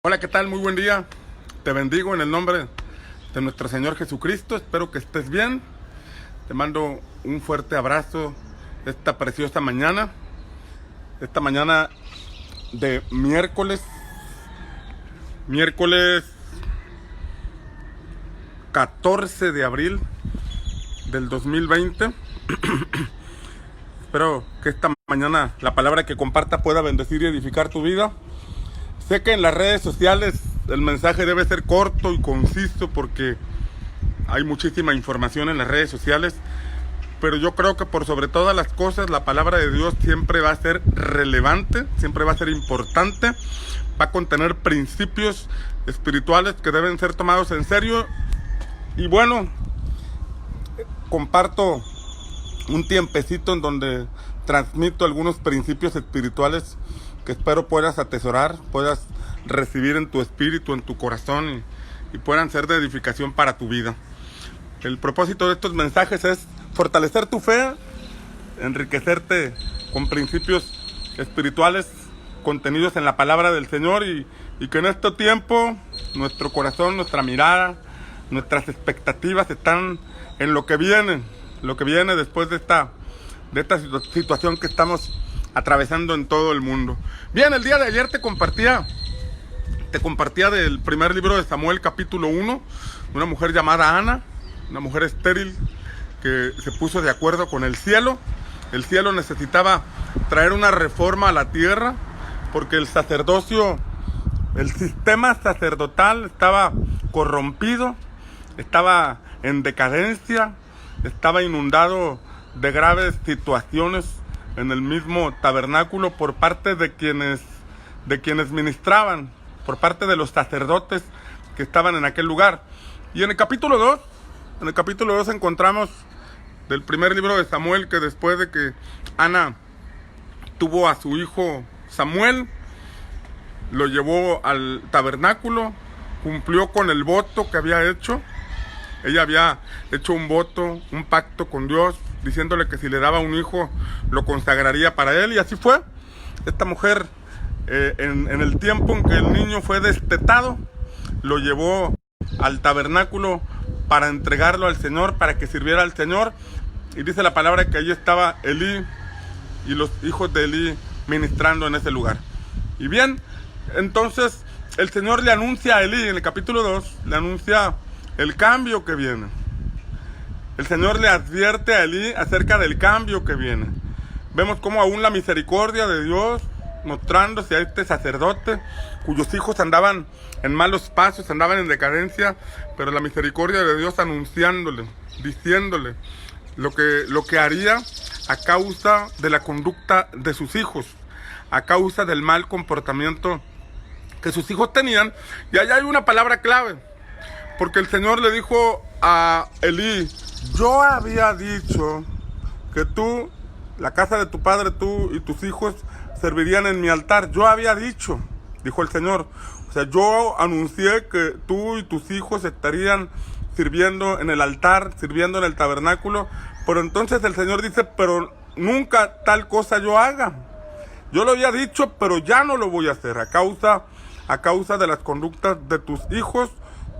Hola, ¿qué tal? Muy buen día. Te bendigo en el nombre de nuestro Señor Jesucristo. Espero que estés bien. Te mando un fuerte abrazo esta preciosa mañana. Esta mañana de miércoles 14 de abril del 2020. Espero que esta mañana la palabra que comparta pueda bendecir y edificar tu vida. Sé que en las redes sociales el mensaje debe ser corto y conciso porque hay muchísima información en las redes sociales, pero yo creo que por sobre todas las cosas la palabra de Dios siempre va a ser relevante, siempre va a ser importante, va a contener principios espirituales que deben ser tomados en serio. Y bueno, comparto un tiempecito en donde transmito algunos principios espirituales que espero puedas atesorar, puedas recibir en tu espíritu, en tu corazón y puedan ser de edificación para tu vida. El propósito de estos mensajes es fortalecer tu fe, enriquecerte con principios espirituales contenidos en la palabra del Señor y que en este tiempo nuestro corazón, nuestra mirada, nuestras expectativas están en lo que viene después de esta situación que estamos atravesando en todo el mundo. Bien, el día de ayer te compartía del primer libro de Samuel, capítulo 1, una mujer llamada Ana, una mujer estéril que se puso de acuerdo con el cielo. El cielo necesitaba traer una reforma a la tierra porque el sacerdocio, el sistema sacerdotal estaba corrompido, estaba en decadencia, estaba inundado de graves situaciones en el mismo tabernáculo por parte de quienes ministraban, por parte de los sacerdotes que estaban en aquel lugar. Y en el capítulo 2 encontramos del primer libro de Samuel que después de que Ana tuvo a su hijo Samuel, lo llevó al tabernáculo, cumplió con el voto que había hecho. Ella había hecho un voto, un pacto con Dios, diciéndole que si le daba un hijo, lo consagraría para él. Y así fue. Esta mujer, en el tiempo en que el niño fue destetado, lo llevó al tabernáculo para entregarlo al Señor, para que sirviera al Señor. Y dice la palabra que allí estaba Elí y los hijos de Elí ministrando en ese lugar. Y bien, entonces el Señor le anuncia a Elí, en el capítulo 2, le anuncia el cambio que viene. El Señor le advierte a Elí acerca del cambio que viene. Vemos cómo aún la misericordia de Dios mostrándose a este sacerdote cuyos hijos andaban en malos pasos, andaban en decadencia, pero la misericordia de Dios anunciándole, diciéndole lo que haría a causa de la conducta de sus hijos, a causa del mal comportamiento que sus hijos tenían. Y allá hay una palabra clave, porque el Señor le dijo a Elí: yo había dicho que tú, la casa de tu padre, tú y tus hijos servirían en mi altar. Yo había dicho, dijo el Señor. O sea, yo anuncié que tú y tus hijos estarían sirviendo en el altar, sirviendo en el tabernáculo. Pero entonces el Señor dice: pero nunca tal cosa yo haga. Yo lo había dicho, pero ya no lo voy a hacer a causa de las conductas de tus hijos.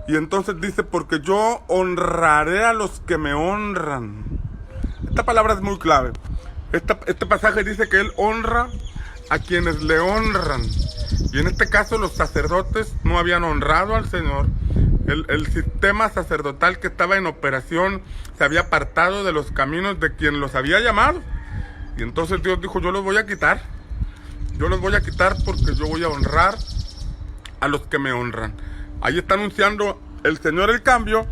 Y entonces dice: porque yo honraré a los que me honran. Esta palabra es muy clave. Este pasaje dice que Él honra a quienes le honran. Y en este caso los sacerdotes no habían honrado al Señor. El sistema sacerdotal que estaba en operación se había apartado de los caminos de quien los había llamado. Y entonces Dios dijo: yo los voy a quitar. Yo los voy a quitar porque yo voy a honrar a los que me honran. Ahí está anunciando el Señor el cambio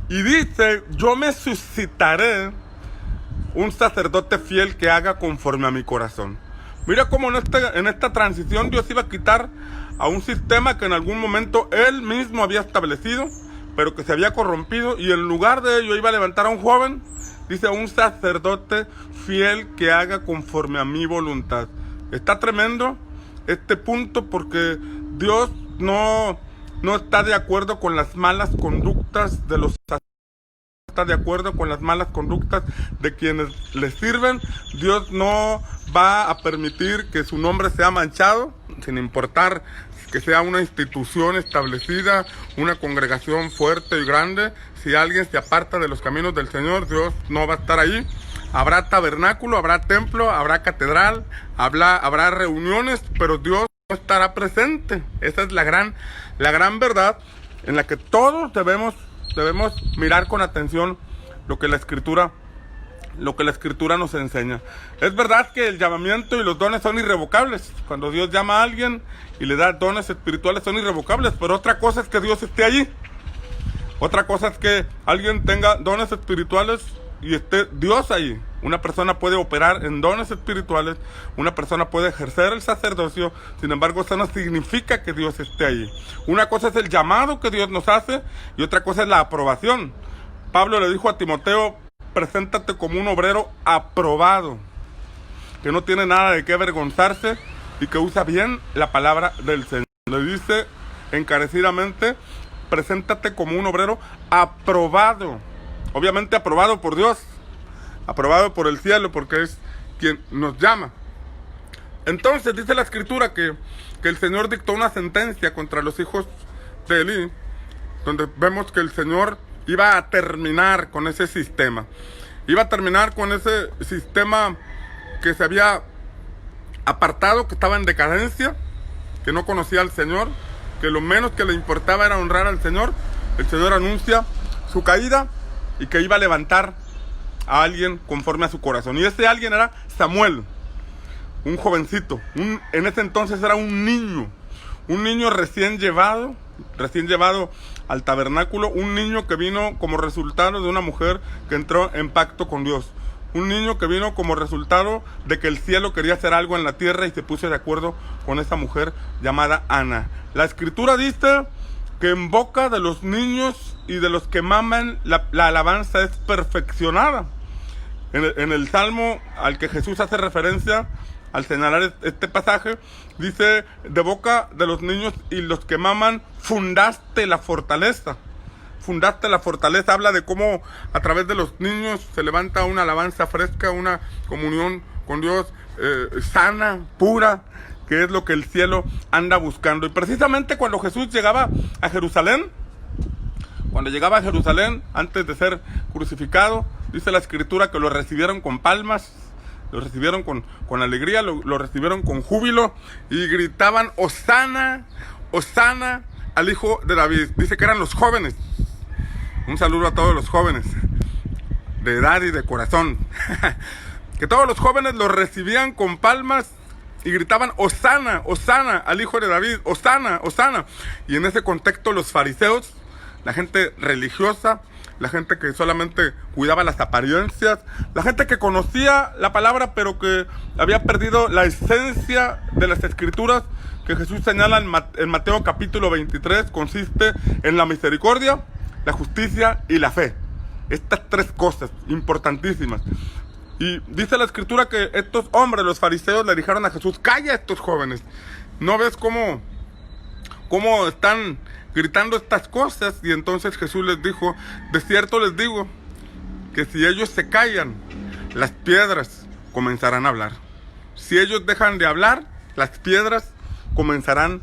y dice: yo me suscitaré un sacerdote fiel que haga conforme a mi corazón. Mira cómo en esta transición Dios iba a quitar a un sistema que en algún momento Él mismo había establecido, pero que se había corrompido, y en lugar de ello iba a levantar a un joven, dice: un sacerdote fiel que haga conforme a mi voluntad. Está tremendo este punto porque Dios no está de acuerdo con las malas conductas de los sacerdotes, está de acuerdo con las malas conductas de quienes le sirven. Dios no va a permitir que su nombre sea manchado, sin importar que sea una institución establecida, una congregación fuerte y grande. Si alguien se aparta de los caminos del Señor, Dios no va a estar ahí. Habrá tabernáculo, habrá templo, habrá catedral, habrá reuniones, pero Dios no estará presente. Esa es la gran verdad en la que todos debemos mirar con atención lo que la Escritura nos enseña. Es verdad que el llamamiento y los dones son irrevocables. Cuando Dios llama a alguien y le da dones espirituales son irrevocables, pero otra cosa es que Dios esté allí. Otra cosa es que alguien tenga dones espirituales y esté Dios ahí. Una persona puede operar en dones espirituales, una persona puede ejercer el sacerdocio, sin embargo eso no significa que Dios esté ahí. Una cosa es el llamado que Dios nos hace y otra cosa es la aprobación. Pablo le dijo a Timoteo: preséntate como un obrero aprobado, que no tiene nada de qué avergonzarse y que usa bien la palabra del Señor. Le dice encarecidamente: preséntate como un obrero aprobado. Obviamente aprobado por Dios, aprobado por el cielo, porque es quien nos llama. Entonces dice la Escritura que el Señor dictó una sentencia contra los hijos de Elí, donde vemos que el Señor iba a terminar con ese sistema. Iba a terminar con ese sistema que se había apartado, que estaba en decadencia, que no conocía al Señor, que lo menos que le importaba era honrar al Señor. El Señor anuncia su caída y que iba a levantar a alguien conforme a su corazón. Y ese alguien era Samuel, un jovencito. En ese entonces era un niño recién llevado al tabernáculo, un niño que vino como resultado de una mujer que entró en pacto con Dios. Un niño que vino como resultado de que el cielo quería hacer algo en la tierra y se puso de acuerdo con esa mujer llamada Ana. La Escritura dice que en boca de los niños y de los que maman la alabanza es perfeccionada. En el Salmo al que Jesús hace referencia al señalar este pasaje, dice: de boca de los niños y los que maman fundaste la fortaleza. Fundaste la fortaleza. Habla de cómo a través de los niños se levanta una alabanza fresca, una comunión con Dios sana, pura, que es lo que el cielo anda buscando. Y precisamente cuando Jesús llegaba a Jerusalén, antes de ser crucificado, dice la Escritura que lo recibieron con palmas, lo recibieron con alegría, lo recibieron con júbilo y gritaban: Hosana, Hosana al Hijo de David. Dice que eran los jóvenes. Un saludo a todos los jóvenes de edad y de corazón. Que todos los jóvenes lo recibían con palmas y gritaban: Hosana, Hosana al Hijo de David, Hosana, Hosana. Y en ese contexto los fariseos, la gente religiosa, la gente que solamente cuidaba las apariencias, la gente que conocía la palabra pero que había perdido la esencia de las Escrituras que Jesús señala en Mateo capítulo 23, consiste en la misericordia, la justicia y la fe. Estas tres cosas importantísimas. Y dice la Escritura que estos hombres, los fariseos, le dijeron a Jesús: calla a estos jóvenes. ¿No ves cómo están gritando estas cosas? Y entonces Jesús les dijo: de cierto les digo que si ellos se callan, las piedras comenzarán a hablar. Si ellos dejan de hablar, las piedras comenzarán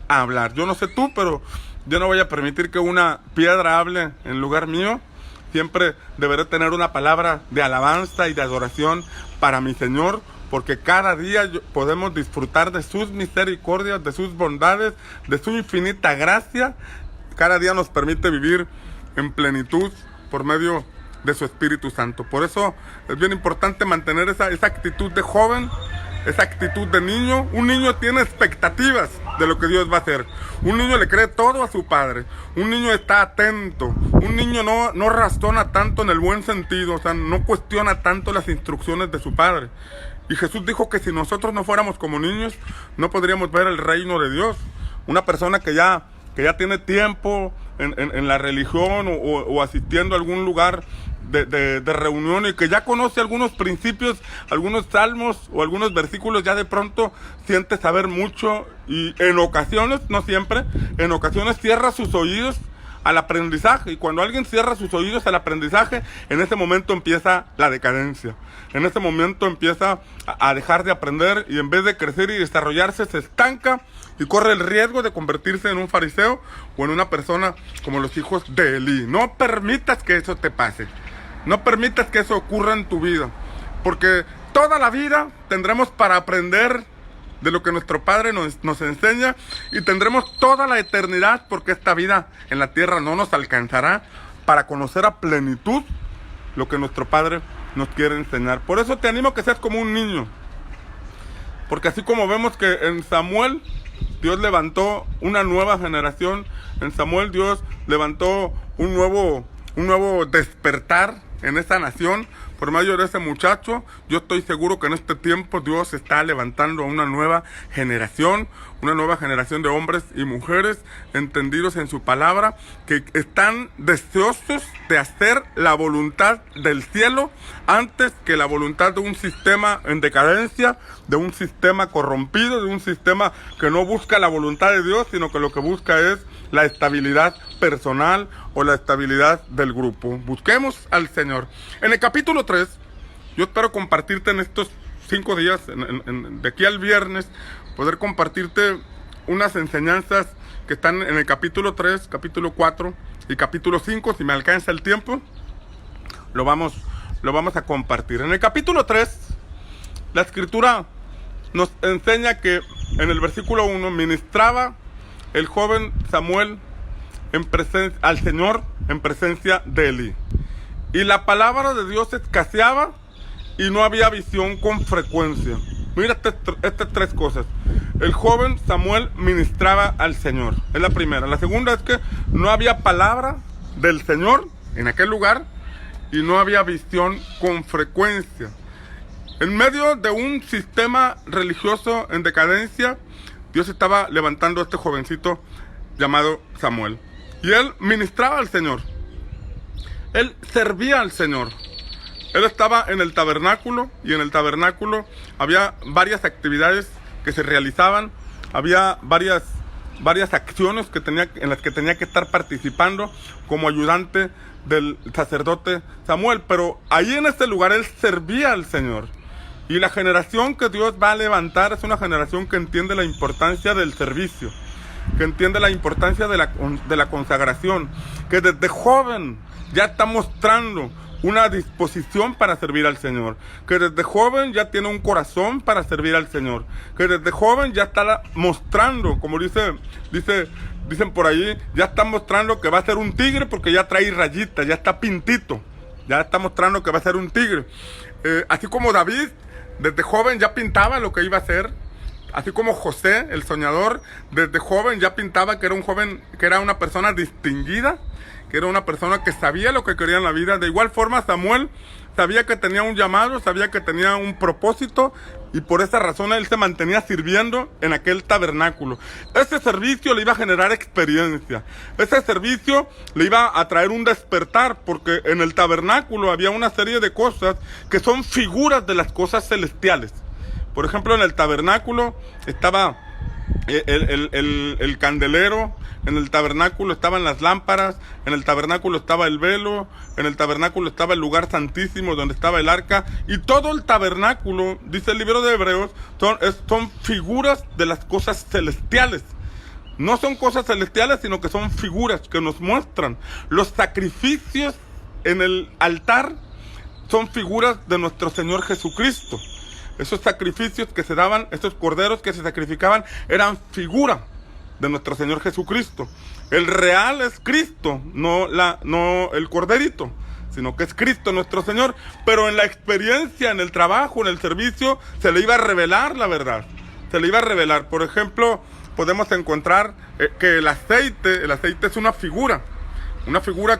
a hablar. Yo no sé tú, pero yo no voy a permitir que una piedra hable en lugar mío. Siempre deberé tener una palabra de alabanza y de adoración para mi Señor, porque cada día podemos disfrutar de sus misericordias, de sus bondades, de su infinita gracia. Cada día nos permite vivir en plenitud por medio de su Espíritu Santo. Por eso es bien importante mantener esa actitud de joven, esa actitud de niño. Un niño tiene expectativas de lo que Dios va a hacer. Un niño le cree todo a su padre. Un niño está atento. Un niño no razona tanto en el buen sentido, o sea, no cuestiona tanto las instrucciones de su padre. Y Jesús dijo que si nosotros no fuéramos como niños, no podríamos ver el reino de Dios. Una persona que ya tiene tiempo en la religión o asistiendo a algún lugar de reunión y que ya conoce algunos principios, algunos salmos o algunos versículos, ya de pronto siente saber mucho y en ocasiones, no siempre, en ocasiones cierra sus oídos al aprendizaje. Y cuando alguien cierra sus oídos al aprendizaje, en ese momento empieza la decadencia. En ese momento empieza a dejar de aprender, y en vez de crecer y desarrollarse, se estanca y corre el riesgo de convertirse en un fariseo o en una persona como los hijos de Elí. No permitas que eso te pase. No permitas que eso ocurra en tu vida. Porque toda la vida tendremos para aprender de lo que nuestro Padre nos enseña, y tendremos toda la eternidad, porque esta vida en la tierra no nos alcanzará para conocer a plenitud lo que nuestro Padre nos quiere enseñar. Por eso te animo a que seas como un niño, porque así como vemos que en Samuel Dios levantó una nueva generación, en Samuel Dios levantó un nuevo despertar en esa nación, por medio de ese muchacho. Yo estoy seguro que en este tiempo Dios está levantando a una nueva generación de hombres y mujeres entendidos en su palabra, que están deseosos de hacer la voluntad del cielo antes que la voluntad de un sistema en decadencia, de un sistema corrompido, de un sistema que no busca la voluntad de Dios, sino que lo que busca es la estabilidad personal o la estabilidad del grupo. Busquemos al Señor. En el capítulo 3, yo espero compartirte en estos 5 días, de aquí al viernes, poder compartirte unas enseñanzas que están en el capítulo 3, capítulo 4 y capítulo 5. Si me alcanza el tiempo, lo vamos a compartir. En el capítulo 3, la Escritura nos enseña que en el versículo 1 ministraba el joven Samuel al Señor en presencia de Elí. Y la palabra de Dios escaseaba y no había visión con frecuencia. Mira estas 3 cosas. El joven Samuel ministraba al Señor. Es la primera. La segunda es que no había palabra del Señor en aquel lugar y no había visión con frecuencia. En medio de un sistema religioso en decadencia, Dios estaba levantando a este jovencito llamado Samuel. Y él ministraba al Señor. Él servía al Señor. Él estaba en el tabernáculo, y en el tabernáculo había varias actividades que se realizaban. Había varias acciones en las que tenía que estar participando como ayudante del sacerdote Samuel. Pero ahí en este lugar él servía al Señor. Y la generación que Dios va a levantar es una generación que entiende la importancia del servicio, que entiende la importancia de la consagración, que desde joven ya está mostrando una disposición para servir al Señor, que desde joven ya tiene un corazón para servir al Señor, que desde joven ya está mostrando, como dicen por ahí, ya está mostrando que va a ser un tigre, porque ya trae rayitas, ya está pintito, ya está mostrando que va a ser un tigre. Así como David desde joven ya pintaba lo que iba a ser, así como José, el soñador, desde joven ya pintaba que era un joven, que era una persona distinguida, que era una persona que sabía lo que quería en la vida. De igual forma, Samuel sabía que tenía un llamado, sabía que tenía un propósito, y por esa razón él se mantenía sirviendo en aquel tabernáculo. Ese servicio le iba a generar experiencia, ese servicio le iba a traer un despertar, porque en el tabernáculo había una serie de cosas que son figuras de las cosas celestiales. Por ejemplo, en el tabernáculo estaba el candelero, en el tabernáculo estaban las lámparas, en el tabernáculo estaba el velo, en el tabernáculo estaba el lugar santísimo donde estaba el arca, y todo el tabernáculo, dice el libro de Hebreos, son figuras de las cosas celestiales. No son cosas celestiales, sino que son figuras que nos muestran. Los sacrificios en el altar son figuras de nuestro Señor Jesucristo. Esos sacrificios que se daban, esos corderos que se sacrificaban, eran figura de nuestro Señor Jesucristo. El real es Cristo, no el corderito, sino que es Cristo nuestro Señor. Pero en la experiencia, en el trabajo, en el servicio, se le iba a revelar la verdad. Se le iba a revelar. Por ejemplo, podemos encontrar que el aceite es una figura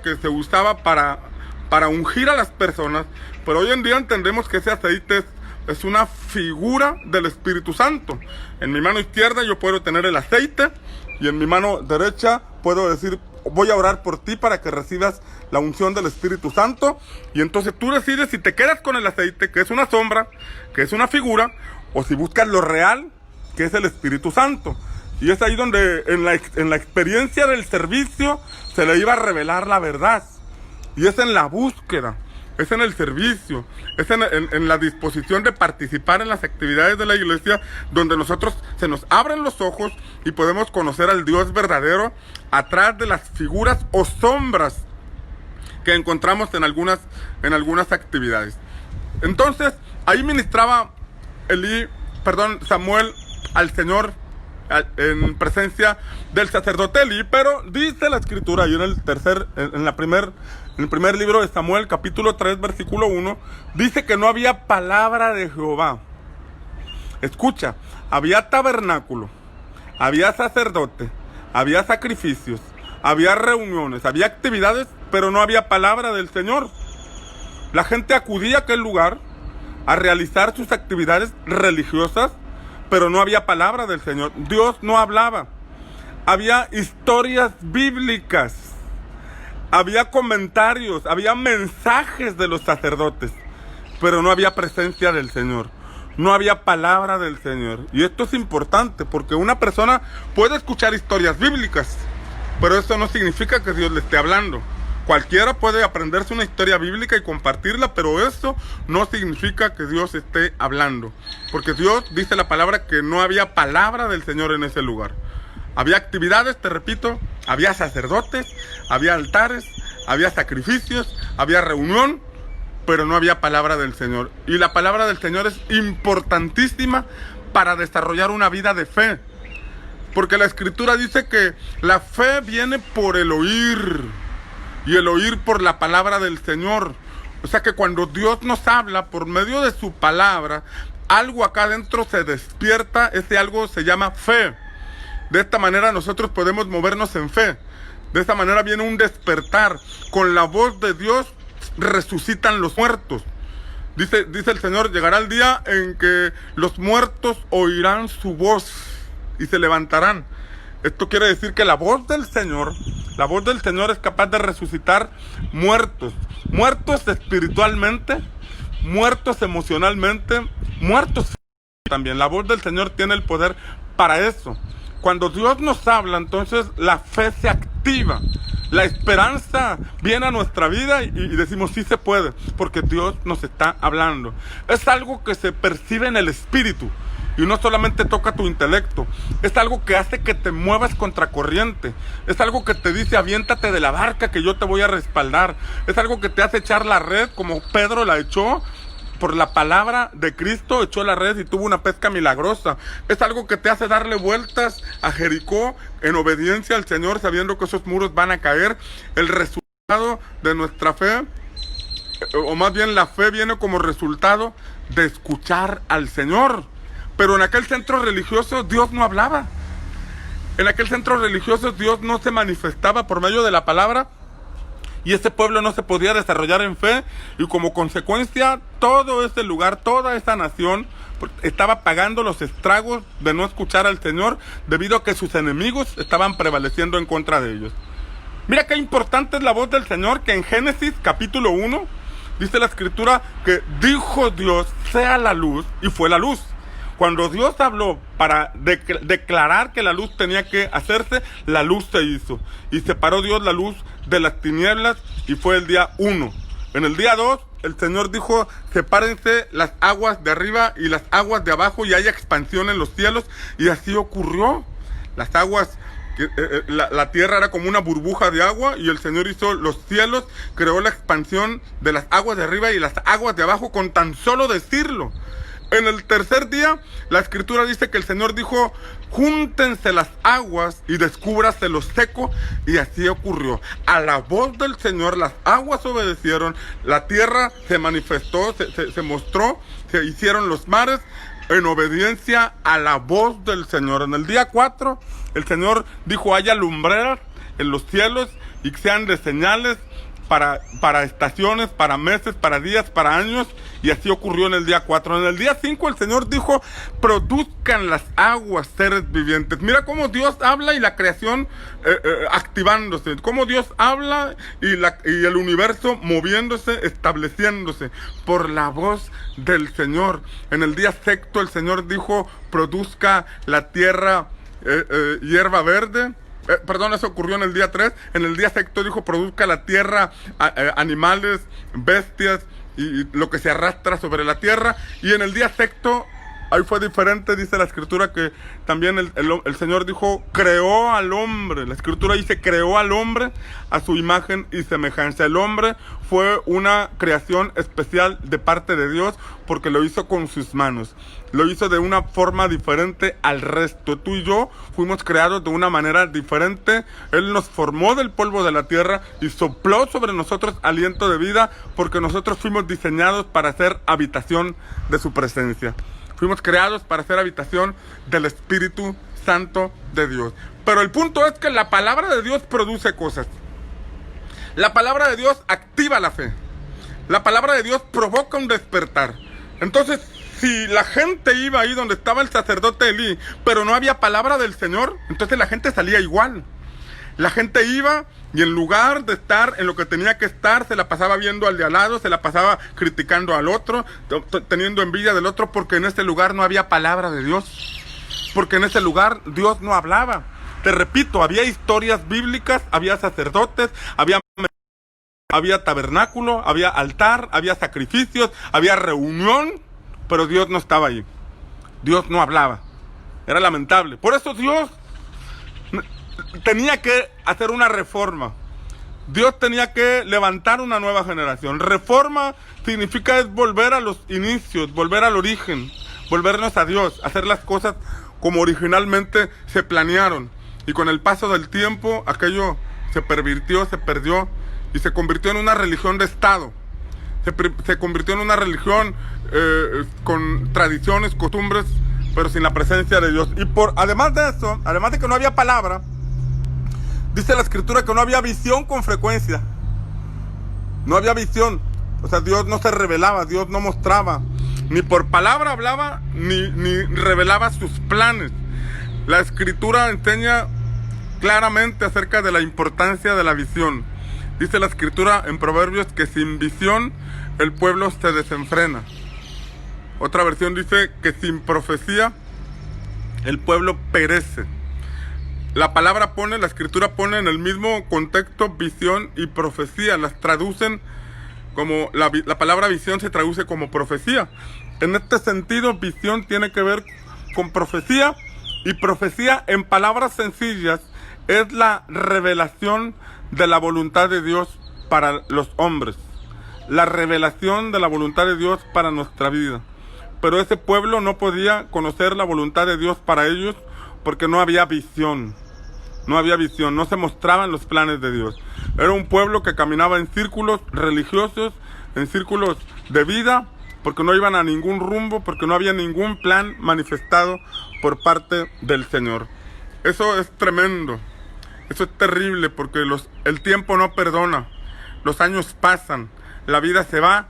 que se usaba para ungir a las personas. Pero hoy en día entendemos que ese aceite es una figura del Espíritu Santo. En mi mano izquierda yo puedo tener el aceite, y en mi mano derecha puedo decir: voy a orar por ti para que recibas la unción del Espíritu Santo. Y entonces tú decides si te quedas con el aceite, que es una sombra, que es una figura, o si buscas lo real, que es el Espíritu Santo. Y es ahí donde en la experiencia del servicio se le iba a revelar la verdad. Y es en la búsqueda, es en el servicio, es en la disposición de participar en las actividades de la iglesia donde nosotros se nos abren los ojos y podemos conocer al Dios verdadero atrás de las figuras o sombras que encontramos en algunas actividades. Entonces, ahí ministraba Samuel al Señor en presencia del sacerdote Elí, pero dice la escritura ahí en el primer libro de Samuel, capítulo 3, versículo 1, dice que no había palabra de Jehová. Escucha, había tabernáculo, había sacerdote, había sacrificios, había reuniones, había actividades, pero no había palabra del Señor. La gente acudía a aquel lugar a realizar sus actividades religiosas, pero no había palabra del Señor. Dios no hablaba. Había historias bíblicas, había comentarios, había mensajes de los sacerdotes, pero no había presencia del Señor. No había palabra del Señor. Y esto es importante porque una persona puede escuchar historias bíblicas, pero eso no significa que Dios le esté hablando. Cualquiera puede aprenderse una historia bíblica y compartirla, pero eso no significa que Dios esté hablando. Porque Dios dice la palabra que no había palabra del Señor en ese lugar. Había actividades, te repito, había sacerdotes, había altares, había sacrificios, había reunión, pero no había palabra del Señor. Y la palabra del Señor es importantísima para desarrollar una vida de fe. Porque la Escritura dice que la fe viene por el oír. Y el oír por la palabra del Señor. O sea que cuando Dios nos habla por medio de su palabra, algo acá adentro se despierta, ese algo se llama fe. De esta manera nosotros podemos movernos en fe. De esta manera viene un despertar. Con la voz de Dios resucitan los muertos. Dice el Señor, llegará el día en que los muertos oirán su voz y se levantarán. Esto quiere decir que la voz del Señor es capaz de resucitar muertos espiritualmente, muertos emocionalmente, muertos también. La voz del Señor tiene el poder para eso. Cuando Dios nos habla, entonces la fe se activa, la esperanza viene a nuestra vida y decimos sí se puede, porque Dios nos está hablando. Es algo que se percibe en el espíritu. Y no solamente toca tu intelecto, es algo que hace que te muevas contracorriente, es algo que te dice aviéntate de la barca que yo te voy a respaldar, es algo que te hace echar la red como Pedro la echó, por la palabra de Cristo echó la red y tuvo una pesca milagrosa, es algo que te hace darle vueltas a Jericó en obediencia al Señor sabiendo que esos muros van a caer. El resultado de nuestra fe, o más bien la fe viene como resultado de escuchar al Señor. Pero en aquel centro religioso Dios no hablaba. En aquel centro religioso Dios no se manifestaba por medio de la palabra. Y ese pueblo no se podía desarrollar en fe. Y como consecuencia, todo ese lugar, toda esa nación estaba pagando los estragos de no escuchar al Señor, debido a que sus enemigos estaban prevaleciendo en contra de ellos. Mira qué importante es la voz del Señor, que en Génesis capítulo 1 dice la Escritura que dijo Dios, sea la luz, y fue la luz. Cuando Dios habló para declarar que la luz tenía que hacerse, la luz se hizo. Y separó Dios la luz de las tinieblas y fue el día 1. En el día 2, el Señor dijo, sepárense las aguas de arriba y las aguas de abajo y haya expansión en los cielos. Y así ocurrió. Las aguas, la tierra era como una burbuja de agua y el Señor hizo los cielos, creó la expansión de las aguas de arriba y las aguas de abajo con tan solo decirlo. En el tercer día, la Escritura dice que el Señor dijo, júntense las aguas y descúbrase lo seco, y así ocurrió. A la voz del Señor las aguas obedecieron, la tierra se manifestó, se mostró, se hicieron los mares en obediencia a la voz del Señor. En el día 4, el Señor dijo, haya lumbreras en los cielos y que sean de señales para estaciones, para meses, para días, para años, y así ocurrió en el día 4. En el día 5 el Señor dijo, produzcan las aguas seres vivientes. Mira cómo Dios habla y la creación activándose, cómo Dios habla y el universo moviéndose, estableciéndose por la voz del Señor. En el día sexto el Señor dijo, produzca la tierra hierba verde. Perdón, eso ocurrió en el día 3. En el día sexto dijo, produzca la tierra animales, bestias y lo que se arrastra sobre la tierra. Y en el día sexto, ahí fue diferente, dice la escritura que también el Señor dijo, creó al hombre. La escritura dice, creó al hombre a su imagen y semejanza. El hombre fue una creación especial de parte de Dios porque lo hizo con sus manos. Lo hizo de una forma diferente al resto. Tú y yo fuimos creados de una manera diferente. Él nos formó del polvo de la tierra y sopló sobre nosotros aliento de vida porque nosotros fuimos diseñados para ser habitación de su presencia. Fuimos creados para ser habitación del Espíritu Santo de Dios. Pero el punto es que la palabra de Dios produce cosas. La palabra de Dios activa la fe. La palabra de Dios provoca un despertar. Entonces, si la gente iba ahí donde estaba el sacerdote Elí, pero no había palabra del Señor, entonces la gente salía igual. La gente iba y en lugar de estar en lo que tenía que estar, se la pasaba viendo al de al lado, se la pasaba criticando al otro, teniendo envidia del otro, porque en ese lugar no había palabra de Dios. Porque en ese lugar Dios no hablaba. Te repito, había historias bíblicas, había sacerdotes, había tabernáculo, había altar, había sacrificios, había reunión, pero Dios no estaba ahí. Dios no hablaba. Era lamentable. Por eso Dios tenía que hacer una reforma. Dios tenía que levantar una nueva generación. Reforma significa es volver a los inicios, volver al origen, volvernos a Dios, hacer las cosas como originalmente se planearon. Y con el paso del tiempo, aquello se pervirtió, se perdió y se convirtió en una religión de Estado. Se convirtió en una religión con tradiciones, costumbres, pero sin la presencia de Dios. Y además de eso, además de que no había palabra, dice la escritura que no había visión con frecuencia. No había visión. O sea, Dios no se revelaba, Dios no mostraba. Ni por palabra hablaba, ni revelaba sus planes. La escritura enseña claramente acerca de la importancia de la visión. Dice la escritura en Proverbios que sin visión el pueblo se desenfrena. Otra versión dice que sin profecía el pueblo perece. La escritura pone en el mismo contexto visión y profecía. Las traducen como, la palabra visión se traduce como profecía. En este sentido, visión tiene que ver con profecía, y profecía en palabras sencillas es la revelación de la voluntad de Dios para los hombres. La revelación de la voluntad de Dios para nuestra vida. Pero ese pueblo no podía conocer la voluntad de Dios para ellos porque no había visión. No había visión, no se mostraban los planes de Dios. Era un pueblo que caminaba en círculos religiosos, en círculos de vida, porque no iban a ningún rumbo, porque no había ningún plan manifestado por parte del Señor. Eso es tremendo, eso es terrible, porque el tiempo no perdona, los años pasan, la vida se va,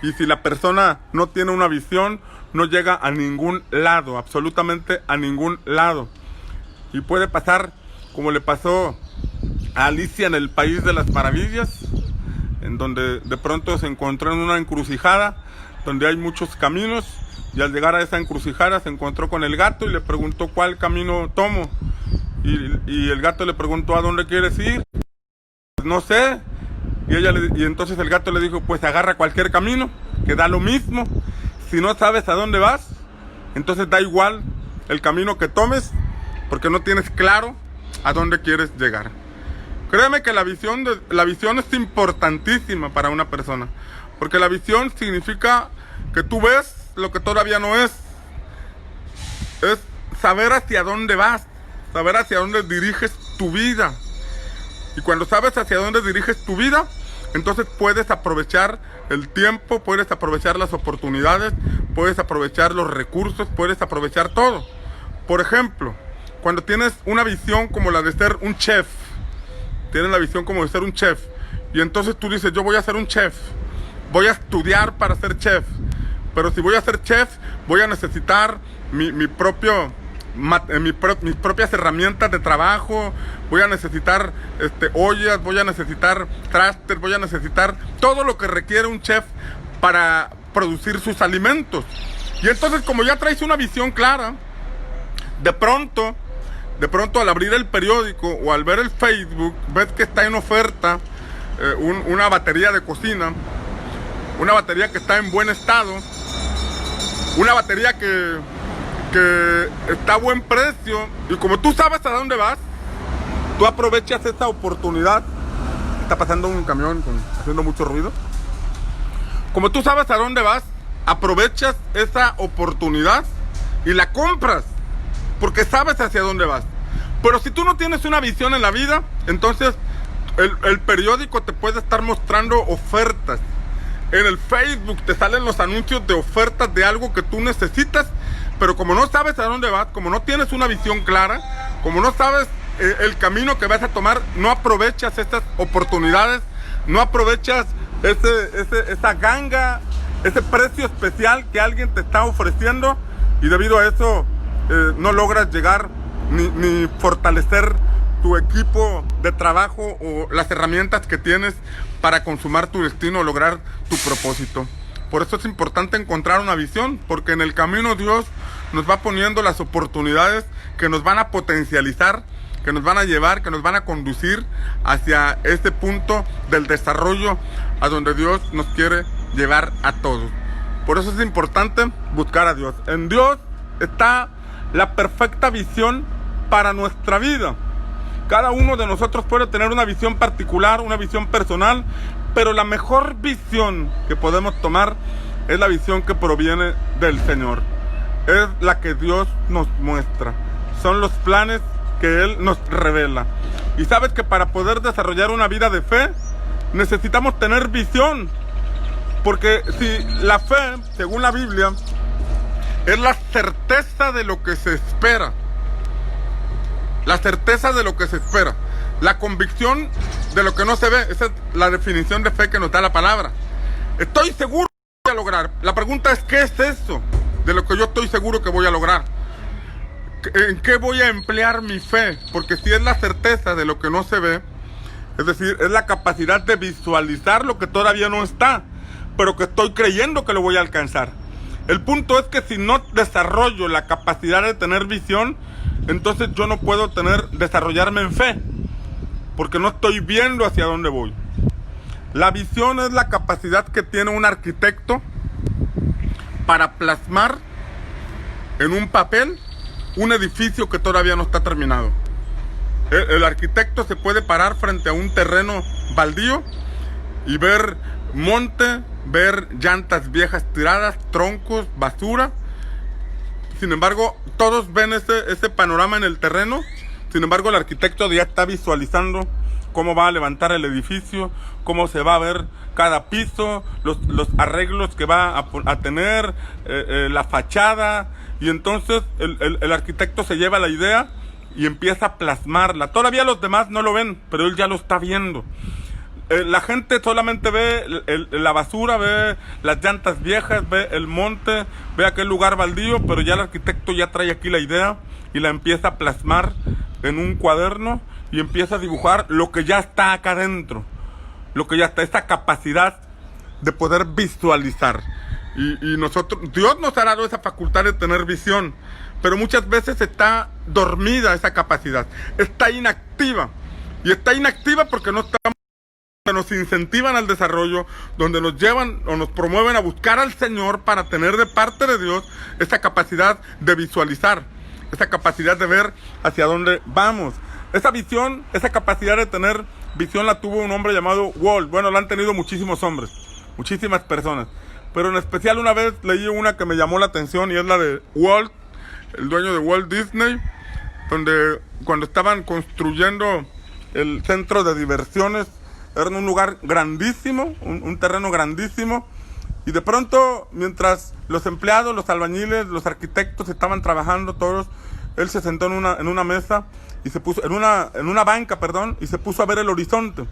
y si la persona no tiene una visión, no llega a ningún lado, absolutamente a ningún lado. Y puede pasar como le pasó a Alicia en el País de las Maravillas, en donde de pronto se encontró en una encrucijada, donde hay muchos caminos, y al llegar a esa encrucijada se encontró con el gato y le preguntó cuál camino tomo. Y el gato le preguntó, ¿a dónde quieres ir? Pues no sé. Y entonces el gato le dijo, pues agarra cualquier camino, que da lo mismo. Si no sabes a dónde vas, entonces da igual el camino que tomes, porque no tienes claro a dónde quieres llegar. Créeme que la visión es importantísima para una persona, porque la visión significa que tú ves lo que todavía no es. Es saber hacia dónde vas, saber hacia dónde diriges tu vida. Y cuando sabes hacia dónde diriges tu vida, entonces puedes aprovechar el tiempo, puedes aprovechar las oportunidades, puedes aprovechar los recursos, puedes aprovechar todo. Por ejemplo, cuando tienes una visión como la de ser un chef, tienes la visión como de ser un chef, y entonces tú dices, yo voy a ser un chef, voy a estudiar para ser chef, pero si voy a ser chef, voy a necesitar mis propias herramientas de trabajo, voy a necesitar ollas, voy a necesitar trastes, voy a necesitar todo lo que requiere un chef para producir sus alimentos. Y entonces, como ya traes una visión clara, de pronto de pronto al abrir el periódico o al ver el Facebook, ves que está en oferta una batería de cocina, una batería que está en buen estado, una batería que está a buen precio, y como tú sabes a dónde vas, tú aprovechas esta oportunidad. Está pasando un camión haciendo mucho ruido. Como tú sabes a dónde vas, aprovechas esa oportunidad y la compras, porque sabes hacia dónde vas. Pero si tú no tienes una visión en la vida, entonces el periódico te puede estar mostrando ofertas. En el Facebook te salen los anuncios de ofertas de algo que tú necesitas, pero como no sabes a dónde vas, como no tienes una visión clara, como no sabes el camino que vas a tomar, no aprovechas estas oportunidades, no aprovechas esa ganga, ese precio especial que alguien te está ofreciendo, y debido a eso no logras llegar ni fortalecer tu equipo de trabajo o las herramientas que tienes para consumar tu destino o lograr tu propósito. Por eso es importante encontrar una visión, porque en el camino Dios nos va poniendo las oportunidades que nos van a potencializar, que nos van a llevar, que nos van a conducir hacia ese punto del desarrollo a donde Dios nos quiere llevar a todos. Por eso es importante buscar a Dios. En Dios está la perfecta visión para nuestra vida. Cada uno de nosotros puede tener una visión particular, una visión personal, pero la mejor visión que podemos tomar es la visión que proviene del Señor. Es la que Dios nos muestra. Son los planes que Él nos revela. Y sabes que para poder desarrollar una vida de fe, necesitamos tener visión. Porque si la fe, según la Biblia, es la certeza de lo que se espera. La certeza de lo que se espera. La convicción de lo que no se ve. Esa es la definición de fe que nos da la palabra. Estoy seguro que voy a lograr. La pregunta es, ¿qué es eso de lo que yo estoy seguro que voy a lograr? ¿En qué voy a emplear mi fe? Porque si es la certeza de lo que no se ve, es decir, es la capacidad de visualizar lo que todavía no está, pero que estoy creyendo que lo voy a alcanzar. El punto es que si no desarrollo la capacidad de tener visión, entonces yo no puedo desarrollarme en fe, porque no estoy viendo hacia dónde voy. La visión es la capacidad que tiene un arquitecto para plasmar en un papel un edificio que todavía no está terminado. El arquitecto se puede parar frente a un terreno baldío y ver monte, ver llantas viejas tiradas, troncos, basura. Sin embargo, todos ven ese panorama en el terreno. Sin embargo, el arquitecto ya está visualizando cómo va a levantar el edificio, cómo se va a ver cada piso, los arreglos que va a tener, la fachada. Y entonces el arquitecto se lleva la idea y empieza a plasmarla. Todavía los demás no lo ven, pero él ya lo está viendo. La gente solamente ve la basura, ve las llantas viejas, ve el monte, ve aquel lugar baldío, pero ya el arquitecto ya trae aquí la idea y la empieza a plasmar en un cuaderno y empieza a dibujar lo que ya está acá adentro, lo que ya está, esa capacidad de poder visualizar. Y Dios nos ha dado esa facultad de tener visión, pero muchas veces está dormida esa capacidad, está inactiva. Y está inactiva porque no estamos, nos incentivan al desarrollo, donde nos llevan o nos promueven a buscar al Señor para tener de parte de Dios esa capacidad de visualizar, esa capacidad de ver hacia dónde vamos. Esa visión, esa capacidad de tener visión la tuvo un hombre llamado Walt. Bueno, la han tenido muchísimos hombres, muchísimas personas, pero en especial una vez leí una que me llamó la atención y es la de Walt, el dueño de Walt Disney, donde cuando estaban construyendo el centro de diversiones, era un lugar grandísimo, un terreno grandísimo, y de pronto, mientras los empleados, los albañiles, los arquitectos estaban trabajando todos, él se sentó en una mesa y se puso en una banca, y se puso a ver el horizonte.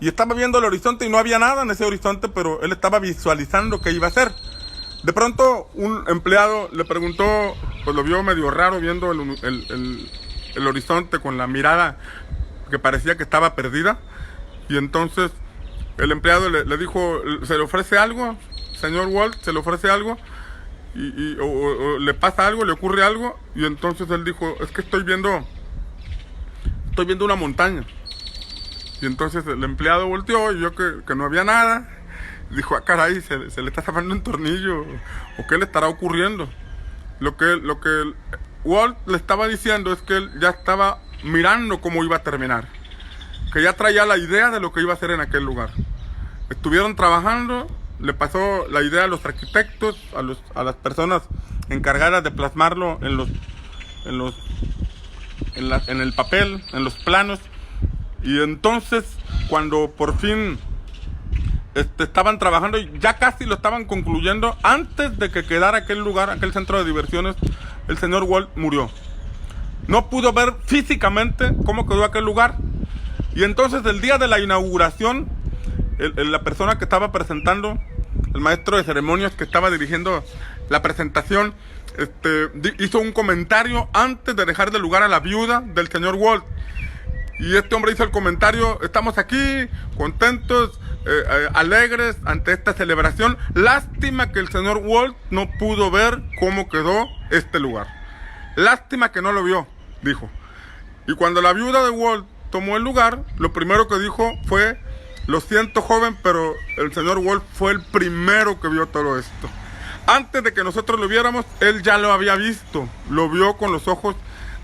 Y estaba viendo el horizonte y no había nada en ese horizonte, pero él estaba visualizando qué iba a hacer. De pronto un empleado le preguntó, pues lo vio medio raro viendo el horizonte con la mirada que parecía que estaba perdida. Y entonces el empleado le dijo, ¿se le ofrece algo, señor Walt? ¿Se le ofrece algo? o le pasa algo, le ocurre algo, y entonces él dijo, es que estoy viendo una montaña. Y entonces el empleado volteó y vio que no había nada. Dijo, ah, caray, se le está zafando un tornillo, o qué le estará ocurriendo. Lo que Walt le estaba diciendo es que él ya estaba mirando cómo iba a terminar, que ya traía la idea de lo que iba a hacer en aquel lugar. Estuvieron trabajando, le pasó la idea a los arquitectos, a las personas encargadas de plasmarlo en el papel, en los planos. Y entonces, cuando por fin estaban trabajando y ya casi lo estaban concluyendo, antes de que quedara aquel lugar, aquel centro de diversiones, el señor Walt murió. No pudo ver físicamente cómo quedó aquel lugar. Y entonces el día de la inauguración, la persona que estaba presentando, el maestro de ceremonias que estaba dirigiendo la presentación, hizo un comentario antes de dejar de lugar a la viuda del señor Walt. Y este hombre hizo el comentario, estamos aquí, contentos, alegres ante esta celebración. Lástima que el señor Walt no pudo ver cómo quedó este lugar. Lástima que no lo vio, dijo. Y cuando la viuda de Walt tomó el lugar, lo primero que dijo fue, lo siento joven, pero el señor Walt fue el primero que vio todo esto. Antes de que nosotros lo viéramos, él ya lo había visto, lo vio con los ojos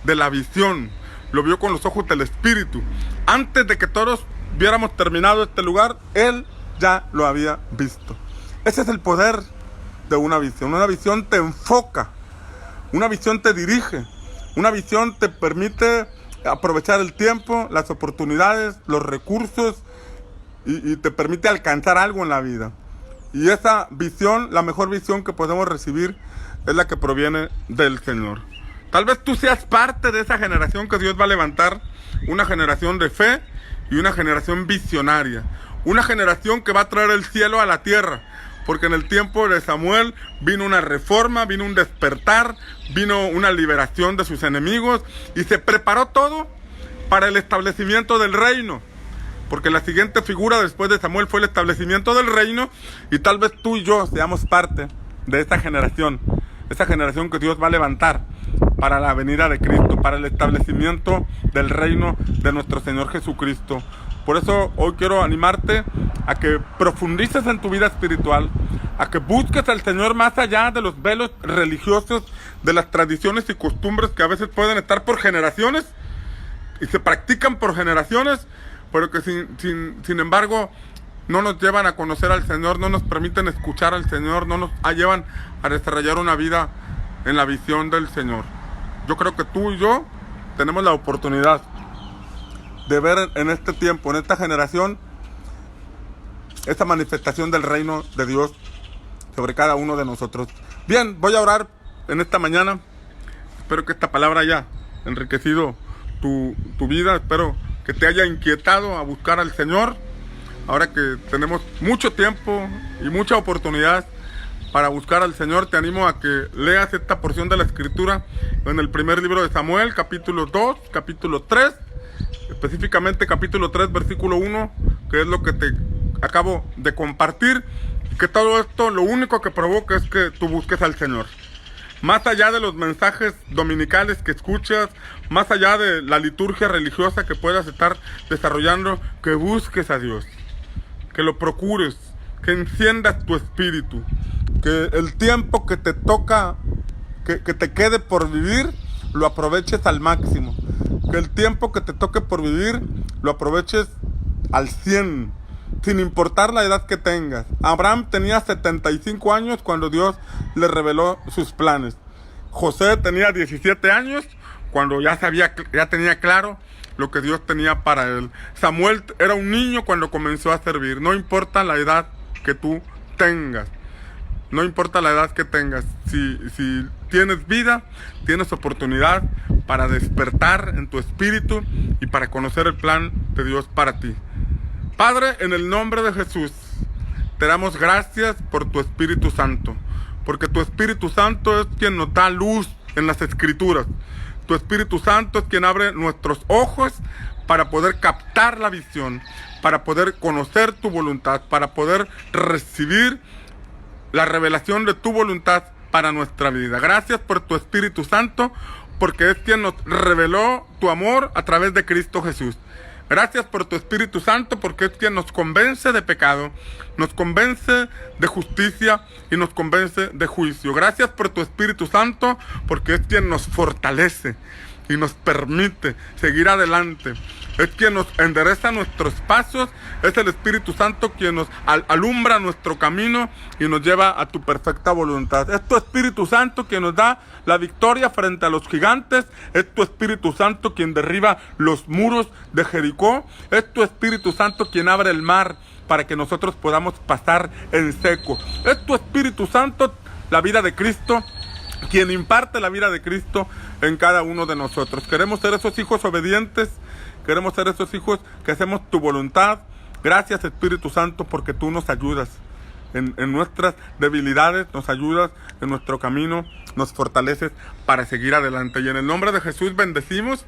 de la visión, lo vio con los ojos del espíritu. Antes de que todos hubiéramos terminado este lugar, él ya lo había visto. Ese es el poder de una visión. Una visión te enfoca, una visión te dirige, una visión te permite aprovechar el tiempo, las oportunidades, los recursos, y te permite alcanzar algo en la vida. Y esa visión, la mejor visión que podemos recibir, es la que proviene del Señor. Tal vez tú seas parte de esa generación que Dios va a levantar, una generación de fe y una generación visionaria, una generación que va a traer el cielo a la tierra, porque en el tiempo de Samuel vino una reforma, vino un despertar, vino una liberación de sus enemigos, y se preparó todo para el establecimiento del reino, porque la siguiente figura después de Samuel fue el establecimiento del reino, y tal vez tú y yo seamos parte de esa generación que Dios va a levantar para la venida de Cristo, para el establecimiento del reino de nuestro Señor Jesucristo. Por eso hoy quiero animarte a que profundices en tu vida espiritual, a que busques al Señor más allá de los velos religiosos, de las tradiciones y costumbres que a veces pueden estar por generaciones y se practican por generaciones, pero que sin embargo no nos llevan a conocer al Señor, no nos permiten escuchar al Señor, no nos llevan a desarrollar una vida en la visión del Señor. Yo creo que tú y yo tenemos la oportunidad de ver en este tiempo, en esta generación, esta manifestación del reino de Dios sobre cada uno de nosotros. Bien, voy a orar en esta mañana. Espero que esta palabra haya enriquecido tu vida. Espero que te haya inquietado a buscar al Señor. Ahora que tenemos mucho tiempo y mucha oportunidad para buscar al Señor, te animo a que leas esta porción de la Escritura en el primer libro de Samuel, capítulo 2, capítulo 3, específicamente capítulo 3, versículo 1, que es lo que te acabo de compartir, y que todo esto lo único que provoca es que tú busques al Señor. Más allá de los mensajes dominicales que escuchas, más allá de la liturgia religiosa que puedas estar desarrollando, que busques a Dios, que lo procures, que enciendas tu espíritu, que el tiempo que te toca, que te quede por vivir, lo aproveches al máximo, que el tiempo que te toque por vivir, lo aproveches al 100, sin importar la edad que tengas. Abraham tenía 75 años cuando Dios le reveló sus planes. José tenía 17 años cuando ya tenía claro lo que Dios tenía para él. Samuel era un niño cuando comenzó a servir. No importa la edad que tú tengas, no importa la edad que tengas, si tienes vida, tienes oportunidad para despertar en tu espíritu y para conocer el plan de Dios para ti. Padre, en el nombre de Jesús, te damos gracias por tu Espíritu Santo, porque tu Espíritu Santo es quien nos da luz en las Escrituras. Tu Espíritu Santo es quien abre nuestros ojos para poder captar la visión, para poder conocer tu voluntad, para poder recibir la revelación de tu voluntad para nuestra vida. Gracias por tu Espíritu Santo, porque es quien nos reveló tu amor a través de Cristo Jesús. Gracias por tu Espíritu Santo, porque es quien nos convence de pecado, nos convence de justicia y nos convence de juicio. Gracias por tu Espíritu Santo, porque es quien nos fortalece y nos permite seguir adelante. Es quien nos endereza nuestros pasos, es el Espíritu Santo quien nos alumbra nuestro camino y nos lleva a tu perfecta voluntad. Es tu Espíritu Santo quien nos da la victoria frente a los gigantes, es tu Espíritu Santo quien derriba los muros de Jericó, es tu Espíritu Santo quien abre el mar para que nosotros podamos pasar en seco. Es tu Espíritu Santo, la vida de Cristo, quien imparte la vida de Cristo en cada uno de nosotros. Queremos ser esos hijos obedientes, queremos ser esos hijos que hacemos tu voluntad. Gracias, Espíritu Santo, porque tú nos ayudas en nuestras debilidades, nos ayudas en nuestro camino, nos fortaleces para seguir adelante. Y en el nombre de Jesús bendecimos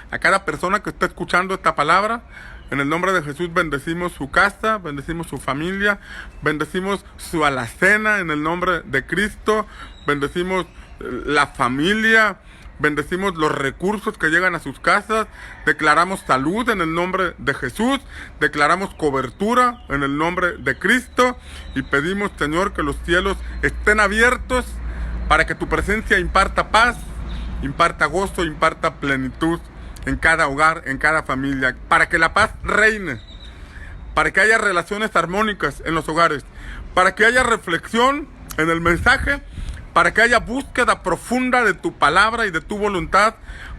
a cada persona que está escuchando esta palabra. En el nombre de Jesús bendecimos su casa, bendecimos su familia, bendecimos su alacena en el nombre de Cristo, bendecimos la familia, bendecimos los recursos que llegan a sus casas, declaramos salud en el nombre de Jesús, declaramos cobertura en el nombre de Cristo y pedimos, Señor, que los cielos estén abiertos para que tu presencia imparta paz, imparta gozo, imparta plenitud en cada hogar, en cada familia, para que la paz reine, para que haya relaciones armónicas en los hogares, para que haya reflexión en el mensaje, para que haya búsqueda profunda de tu palabra y de tu voluntad,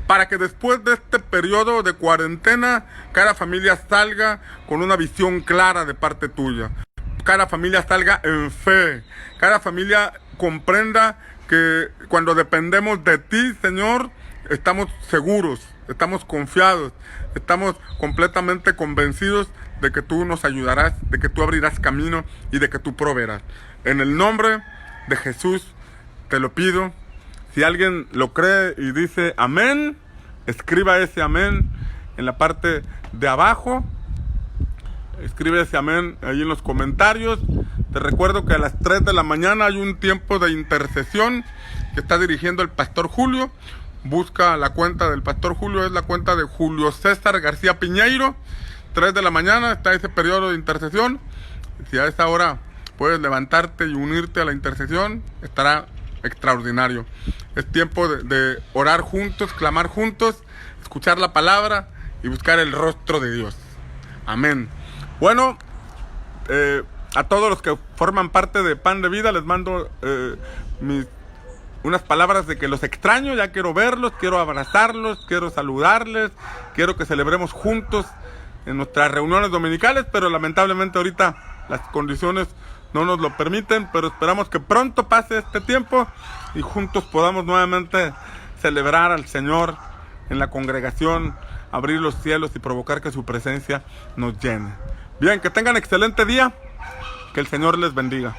para que después de este periodo de cuarentena, cada familia salga con una visión clara de parte tuya. Cada familia salga en fe, cada familia comprenda que cuando dependemos de ti, Señor, estamos seguros, estamos confiados, estamos completamente convencidos de que tú nos ayudarás, de que tú abrirás camino y de que tú proveerás. En el nombre de Jesús te lo pido. Si alguien lo cree y dice amén, escriba ese amén en la parte de abajo. Escribe ese amén ahí en los comentarios. Te recuerdo que a las 3 de la mañana hay un tiempo de intercesión que está dirigiendo el Pastor Julio. Busca la cuenta del Pastor Julio, es la cuenta de Julio César García Piñeiro. 3 de la mañana está ese periodo de intercesión. Si a esa hora puedes levantarte y unirte a la intercesión, estará extraordinario. Es tiempo de orar juntos, clamar juntos, escuchar la palabra y buscar el rostro de Dios. Amén. Bueno, a todos los que forman parte de Pan de Vida les mando unas palabras de que los extraño, ya quiero verlos, quiero abrazarlos, quiero saludarles, quiero que celebremos juntos en nuestras reuniones dominicales, pero lamentablemente ahorita las condiciones no nos lo permiten, pero esperamos que pronto pase este tiempo y juntos podamos nuevamente celebrar al Señor en la congregación, abrir los cielos y provocar que su presencia nos llene. Bien, que tengan excelente día, que el Señor les bendiga.